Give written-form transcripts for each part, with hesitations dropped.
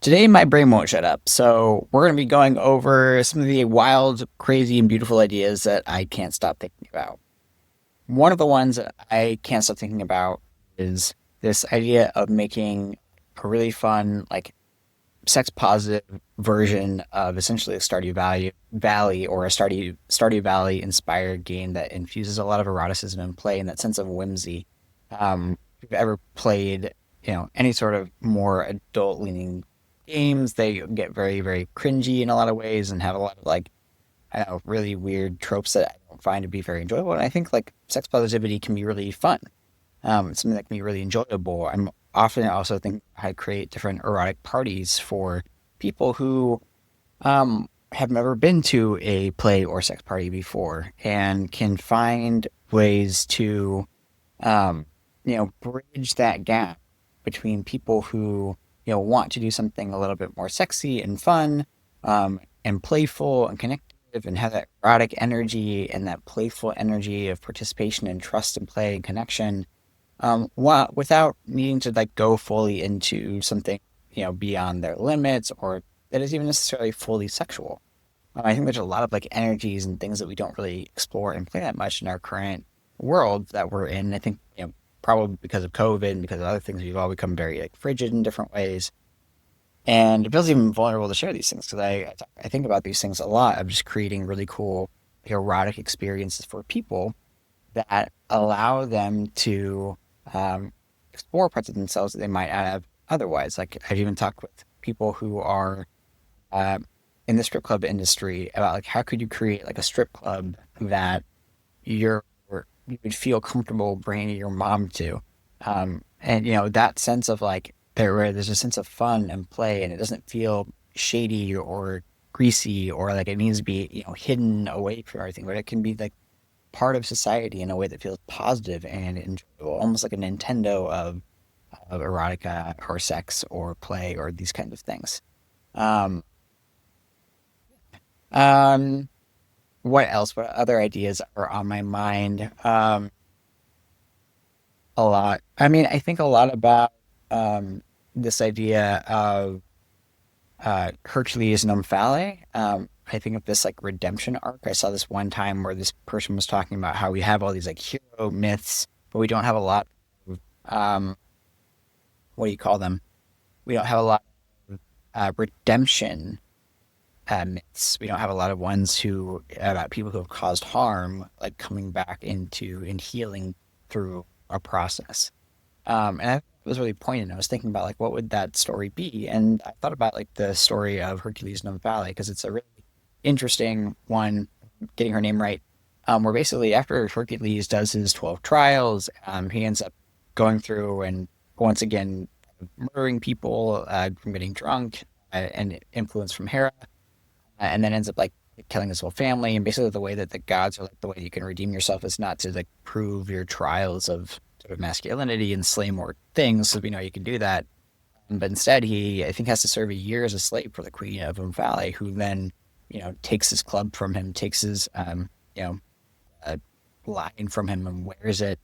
Today, my brain won't shut up, so we're going to be going over some of the wild, crazy, and beautiful ideas that I can't stop thinking about. One of the ones that I can't stop thinking about is this idea of making a really fun, like, sex positive version of essentially a Valley or a Stardew Valley inspired game that infuses a lot of eroticism and play and that sense of whimsy. If you've ever played, any sort of more adult leaning games, they get very, very cringy in a lot of ways and have a lot of like, I don't know, really weird tropes that I don't find to be very enjoyable. And I think like sex positivity can be really fun. It's something that can be really enjoyable. I'm often also think how to create different erotic parties for people who have never been to a play or sex party before and can find ways to bridge that gap between people who, want to do something a little bit more sexy and fun, and playful and connective and have that erotic energy and that playful energy of participation and trust and play and connection, without needing to like go fully into something, beyond their limits or that is even necessarily fully sexual. I think there's a lot of like energies and things that we don't really explore and play that much in our current world that we're in. I think, probably because of COVID and because of other things, we've all become very like frigid in different ways. And it feels even vulnerable to share these things because I think about these things a lot of just creating really cool erotic experiences for people that allow them to explore parts of themselves that they might not have otherwise. Like I've even talked with people who are uh, in the strip club industry about like how could you create like a strip club that you're you would feel comfortable bringing your mom to, and that sense of like where there's a sense of fun and play, and it doesn't feel shady or greasy or like it needs to be hidden away from everything, but it can be like part of society in a way that feels positive and enjoyable, almost like a Nintendo of erotica or sex or play or these kinds of things. Um, um, what else? What other ideas are on my mind? A lot. I mean, I think a lot about this idea of Hercules and Omphale. I think of this like redemption arc. I saw this one time where this person was talking about how we have all these like hero myths, but we don't have a lot of what do you call them? We don't have a lot of redemption myths. We don't have a lot of ones who about people who have caused harm, like coming back into and healing through a process. And I was really poignant. I was thinking about like what would that story be, and I thought about like the story of Hercules and Valley because it's a really interesting one. Getting her name right, where basically after Hercules does his 12 trials, he ends up going through and once again murdering people, from getting drunk, and influence from Hera, and then ends up like killing his whole family. And basically, the way that the gods are like the way you can redeem yourself is not to like prove your trials of sort of masculinity and slay more things, so we know you can do that. But instead, he I think has to serve a year as a slave for the Queen of Umphale, who then takes his club from him, takes his you know uh, line from him and wears it,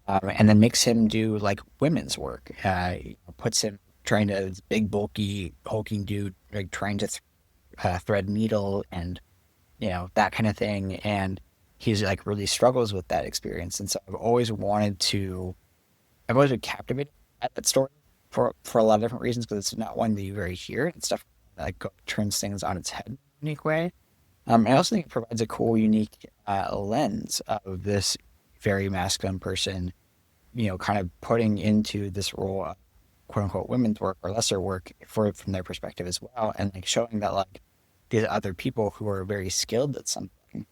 and then makes him do like women's work. Puts him trying to this big bulky hulking dude like trying to thread needle and that kind of thing. And he's like really struggles with that experience. And so I've always been captivated at that story for a lot of different reasons because it's not one that you very hear. It's stuff that like turns things on its head in a unique way. I also think it provides a cool, unique lens of this very masculine person, kind of putting into this role of quote unquote women's work or lesser work for from their perspective as well, and like showing that like these other people who are very skilled at something,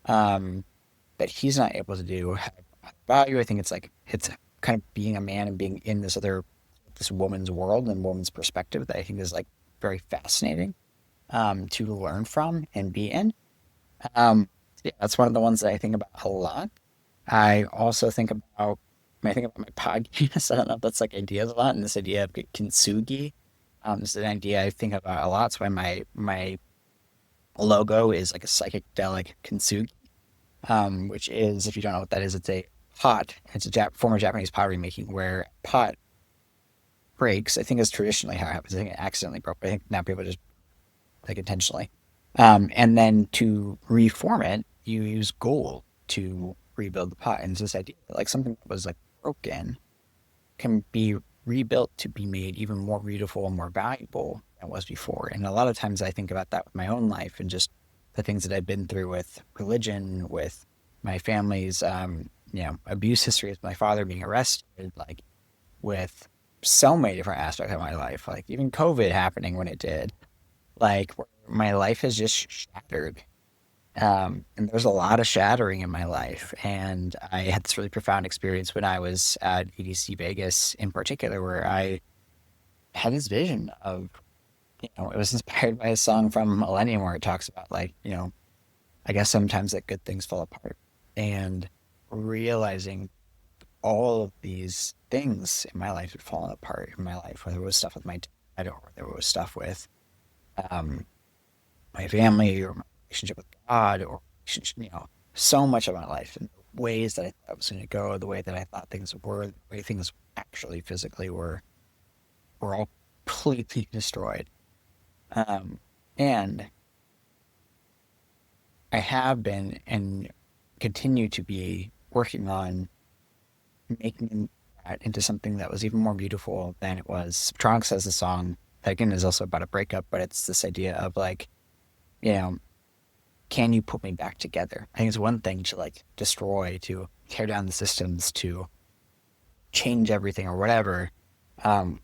um, that he's not able to do have value. I think it's kind of being a man and being in this woman's world and woman's perspective that I think is like very fascinating, to learn from and be in. Um, yeah, that's one of the ones that I think about a lot. I also think about when I think about my podcast. I don't know if that's like ideas a lot, and this idea of kintsugi. This is an idea I think about a lot. That's why my logo is like a psychedelic kintsugi, which is, if you don't know what that is, it's a pot. It's a former Japanese pottery making where pot breaks. I think is traditionally how it happens. I think it accidentally broke, but I think now people just like intentionally. And then to reform it, you use gold to rebuild the pot. And it's this idea that like something that was like broken can be rebuilt to be made even more beautiful and more valuable than it was before. And a lot of times I think about that with my own life and just the things that I've been through with religion, with my family's, abuse history with my father being arrested, like with so many different aspects of my life, like even COVID happening when it did, like my life has just shattered. And there's a lot of shattering in my life. And I had this really profound experience when I was at EDC Vegas in particular, where I had this vision of, it was inspired by a song from Millennium where it talks about like, I guess sometimes that good things fall apart. And realizing all of these things in my life had fallen apart in my life, whether it was stuff with my dad or whether it was stuff with um, my family or my relationship with God or relationship, so much of my life and the ways that I thought it was going to go, the way that I thought things were, the way things actually physically were all completely destroyed. Um, and I have been and continue to be working on making that into something that was even more beautiful than it was. Trunks has a song that again is also about a breakup, but it's this idea of like, you know, can you put me back together? I think it's one thing to like destroy, to tear down the systems, to change everything or whatever,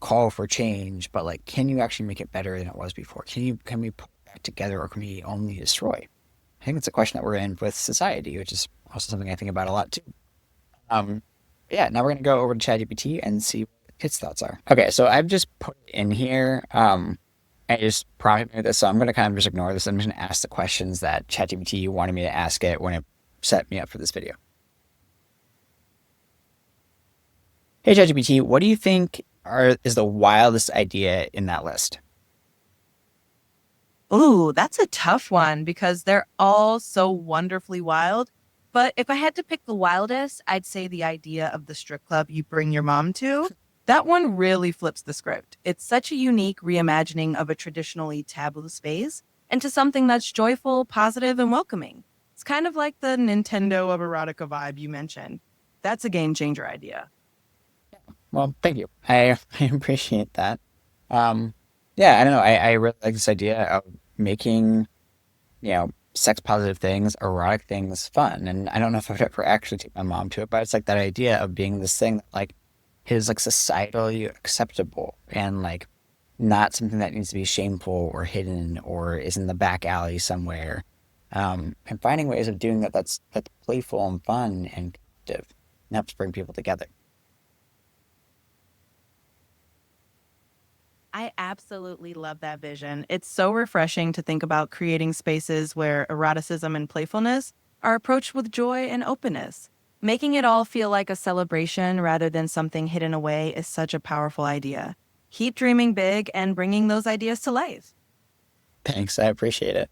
call for change, but like, can you actually make it better than it was before? Can we put it back together or can we only destroy? I think it's a question that we're in with society, which is also something I think about a lot too. Um, yeah, now we're gonna go over to ChatGPT and see what its thoughts are. Okay, so I've just put it in here. I just prompted me with this, so I'm gonna kind of just ignore this. I'm just gonna ask the questions that ChatGPT wanted me to ask it when it set me up for this video. Hey ChatGPT, what do you think is the wildest idea in that list? Ooh, that's a tough one because they're all so wonderfully wild. But if I had to pick the wildest, I'd say the idea of the strip club you bring your mom to. That one really flips the script. It's such a unique reimagining of a traditionally taboo space into something that's joyful, positive, and welcoming. It's kind of like the Nintendo of erotica vibe you mentioned. That's a game changer idea. Well, thank you. I appreciate that. Um, yeah, I don't know. I really like this idea of making, sex positive things, erotic things fun. And I don't know if I'd ever actually take my mom to it, but it's like that idea of being this thing that like is like societally acceptable and like not something that needs to be shameful or hidden or is in the back alley somewhere. And finding ways of doing that's playful and fun and creative and helps bring people together. I absolutely love that vision. It's so refreshing to think about creating spaces where eroticism and playfulness are approached with joy and openness. Making it all feel like a celebration rather than something hidden away is such a powerful idea. Keep dreaming big and bringing those ideas to life. Thanks, I appreciate it.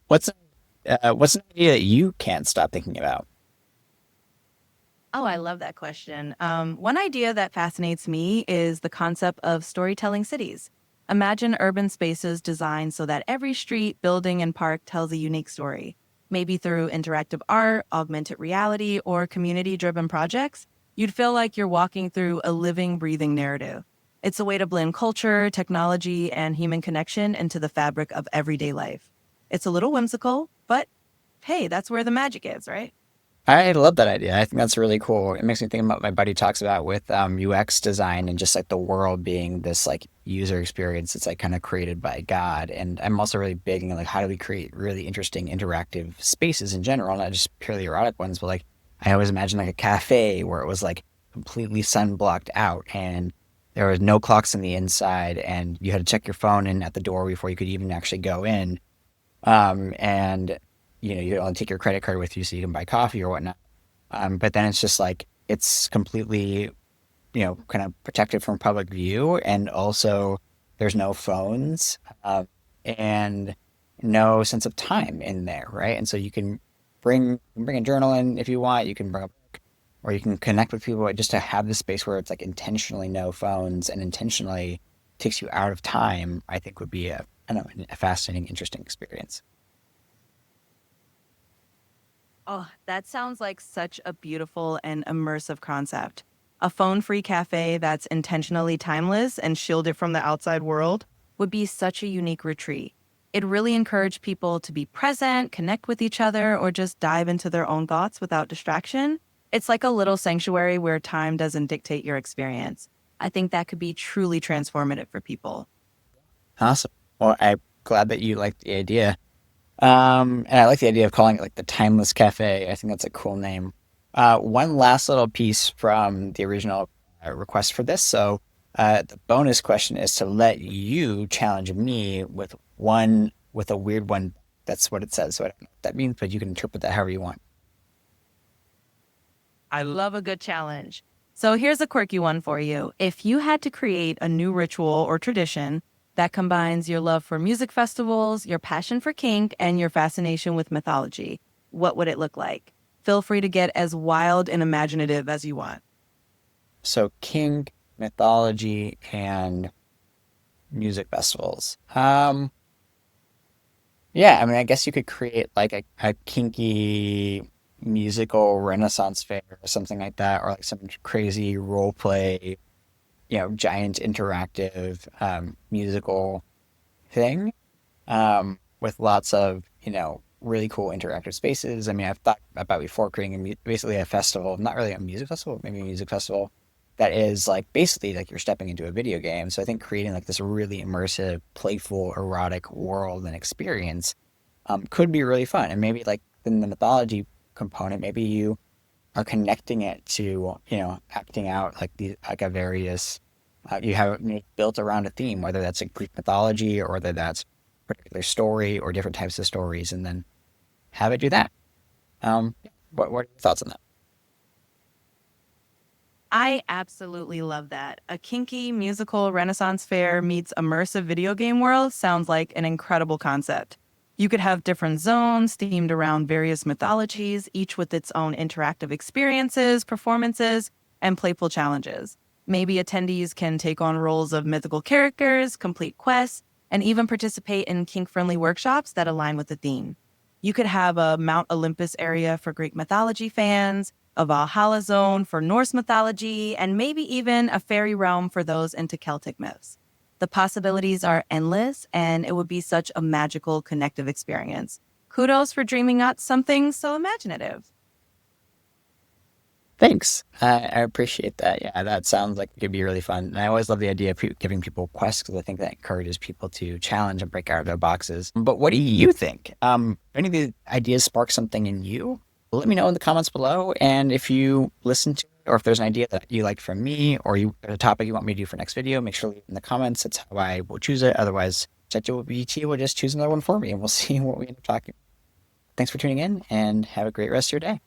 What's an idea that you can't stop thinking about? Oh, I love that question. One idea that fascinates me is the concept of storytelling cities. Imagine urban spaces designed so that every street, building, and park tells a unique story. Maybe through interactive art, augmented reality, or community driven projects, you'd feel like you're walking through a living, breathing narrative. It's a way to blend culture, technology, and human connection into the fabric of everyday life. It's a little whimsical, but hey, that's where the magic is, right? I love that idea. I think that's really cool. It makes me think about what my buddy talks about with UX design and just like the world being this like user experience that's like kind of created by God. And I'm also really big in like how do we create really interesting interactive spaces in general, not just purely erotic ones, but like I always imagine like a cafe where it was like completely sun blocked out and there was no clocks in the inside and you had to check your phone in at the door before you could even actually go in. And you only take your credit card with you so you can buy coffee or whatnot. But then it's just like it's completely, kind of protected from public view, and also there's no phones, and no sense of time in there, right? And so you can bring a journal in if you want. You can bring a book, or you can connect with people just to have this space where it's like intentionally no phones and intentionally takes you out of time, I think would be I don't know, a fascinating, interesting experience. Oh, that sounds like such a beautiful and immersive concept. A phone free cafe that's intentionally timeless and shielded from the outside world would be such a unique retreat. It really encouraged people to be present, connect with each other, or just dive into their own thoughts without distraction. It's like a little sanctuary where time doesn't dictate your experience. I think that could be truly transformative for people. Awesome. Well, I'm glad that you liked the idea. And I like the idea of calling it like the Timeless Cafe. I think that's a cool name. One last little piece from the original request for this. So, the bonus question is to let you challenge me with a weird one. That's what it says. So I don't know what that means, but you can interpret that however you want. I love a good challenge. So here's a quirky one for you. If you had to create a new ritual or tradition that combines your love for music festivals, your passion for kink, and your fascination with mythology, what would it look like? Feel free to get as wild and imaginative as you want. So, king, mythology, and music festivals. Yeah, I mean, I guess you could create like a kinky musical Renaissance fair or something like that, or like some crazy role play, giant interactive musical thing with lots of, really cool interactive spaces. I mean, I've thought about before creating basically a festival, not really a music festival, maybe a music festival that is like basically like you're stepping into a video game. So I think creating like this really immersive, playful, erotic world and experience could be really fun. And maybe like in the mythology component, maybe you are connecting it to, acting out like like a various, you have it built around a theme, whether that's a Greek mythology or whether that's a particular story or different types of stories, and then have it do that. What are your thoughts on that? I absolutely love that. A kinky musical Renaissance fair meets immersive video game world sounds like an incredible concept. You could have different zones themed around various mythologies, each with its own interactive experiences, performances, and playful challenges. Maybe attendees can take on roles of mythical characters, complete quests, and even participate in kink friendly workshops that align with the theme. You could have a Mount Olympus area for Greek mythology fans, a Valhalla zone for Norse mythology, and maybe even a fairy realm for those into Celtic myths. The possibilities are endless, and it would be such a magical, connective experience. Kudos for dreaming up something so imaginative. Thanks. I appreciate that. Yeah, that sounds like it could be really fun. And I always love the idea of giving people quests because I think that encourages people to challenge and break out of their boxes. But what do you think? Any of the ideas spark something in you? Let me know in the comments below. And if you listen to it, or if there's an idea that you liked from me, or a topic you want me to do for next video, make sure to leave it in the comments. That's how I will choose it. Otherwise, ChatGPT will just choose another one for me, and we'll see what we end up talking. Thanks for tuning in, and have a great rest of your day.